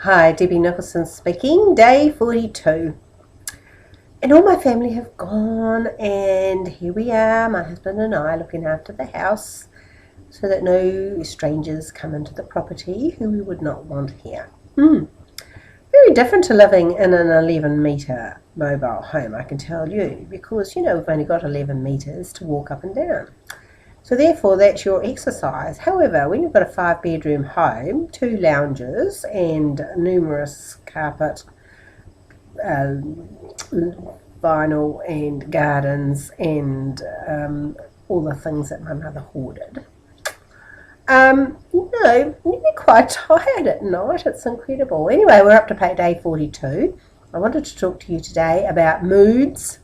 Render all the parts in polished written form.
Hi, Debbie Nicholson speaking, day 42. And all my family have gone, and here we are, my husband and I, looking after the house so that no strangers come into the property who we would not want here. Very different to living in an 11-metre mobile home, I can tell you, because, we've only got 11 metres to walk up and down. So therefore, that's your exercise. However, when you've got a 5-bedroom home, 2 lounges and numerous carpet, vinyl and gardens and all the things that my mother hoarded, you get quite tired at night. It's incredible. Anyway, we're up to day 42. I wanted to talk to you today about moods.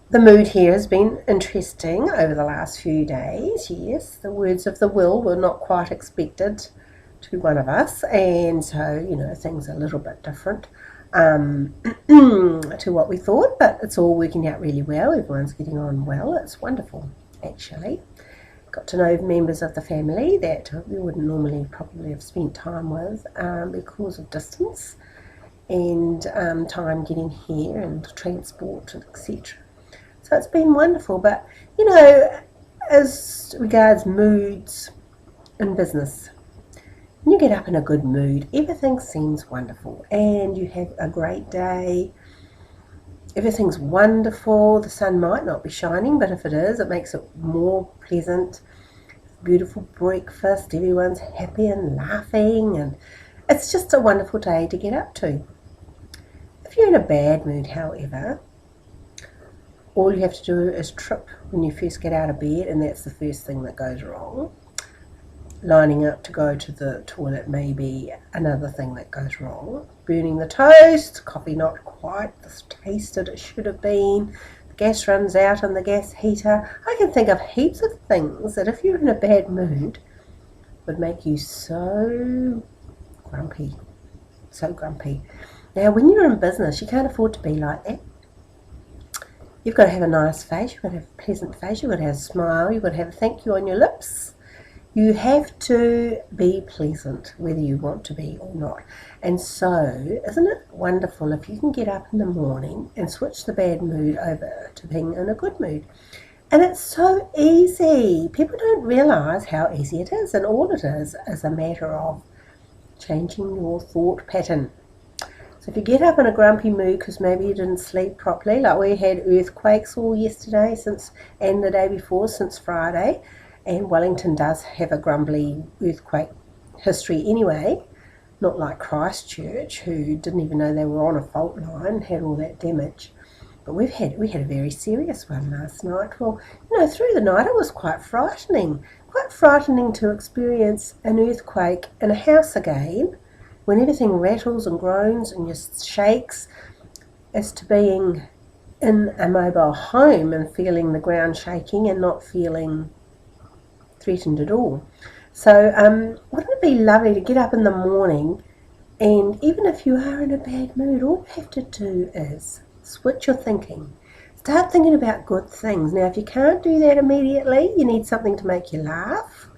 The mood here has been interesting over the last few days. Yes, the words of the will were not quite expected to one of us, and so, things are a little bit different to what we thought, but it's all working out really well. Everyone's getting on well. It's wonderful, actually. Got to know members of the family that we wouldn't normally probably have spent time with because of distance and time getting here and transport, etc. So it's been wonderful, but, as regards moods in business, when you get up in a good mood, everything seems wonderful and you have a great day. Everything's wonderful. The sun might not be shining, but if it is, it makes it more pleasant. Beautiful breakfast, everyone's happy and laughing, and it's just a wonderful day to get up to. If you're in a bad mood, however, all you have to do is trip when you first get out of bed, and that's the first thing that goes wrong. Lining up to go to the toilet may be another thing that goes wrong. Burning the toast, coffee not quite the taste that it should have been, the gas runs out on the gas heater. I can think of heaps of things that if you're in a bad mood would make you so grumpy. Now, when you're in business, you can't afford to be like that. You've got to have a nice face, you've got to have a pleasant face, you've got to have a smile, you've got to have a thank you on your lips. You have to be pleasant, whether you want to be or not. And so, isn't it wonderful if you can get up in the morning and switch the bad mood over to being in a good mood? And it's so easy. People don't realise how easy it is, and all it is a matter of changing your thought pattern. So if you get up in a grumpy mood because maybe you didn't sleep properly, like we had earthquakes all yesterday and the day before since Friday, and Wellington does have a grumbly earthquake history anyway, not like Christchurch, who didn't even know they were on a fault line and had all that damage. But we had a very serious one last night. Well, through the night it was quite frightening to experience an earthquake in a house again, when everything rattles and groans and just shakes, as to being in a mobile home and feeling the ground shaking and not feeling threatened at all. So wouldn't it be lovely to get up in the morning, and even if you are in a bad mood, all you have to do is switch your thinking. Start thinking about good things. Now, if you can't do that immediately, you need something to make you laugh,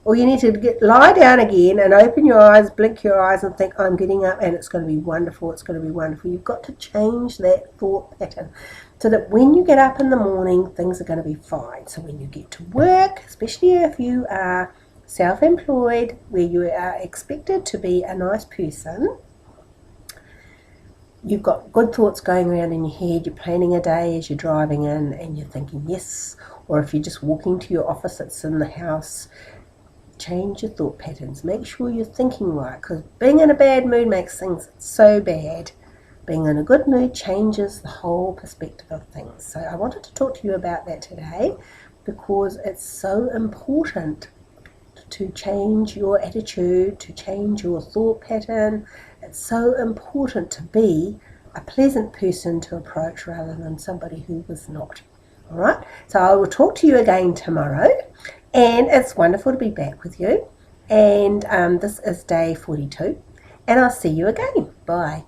or you need to lie down again and open your eyes, blink your eyes and think, I'm getting up and it's going to be wonderful, it's going to be wonderful. You've got to change that thought pattern so that when you get up in the morning, things are going to be fine. So when you get to work, especially if you are self-employed, where you are expected to be a nice person, you've got good thoughts going around in your head, you're planning a day as you're driving in and you're thinking yes, or if you're just walking to your office, it's in the house. Change your thought patterns. Make sure you're thinking right, because being in a bad mood makes things so bad. Being in a good mood changes the whole perspective of things. So I wanted to talk to you about that today, because it's so important to change your attitude, to change your thought pattern. It's so important to be a pleasant person to approach rather than somebody who was not. All right, so I will talk to you again tomorrow, and it's wonderful to be back with you. And this is day 42, and I'll see you again. Bye.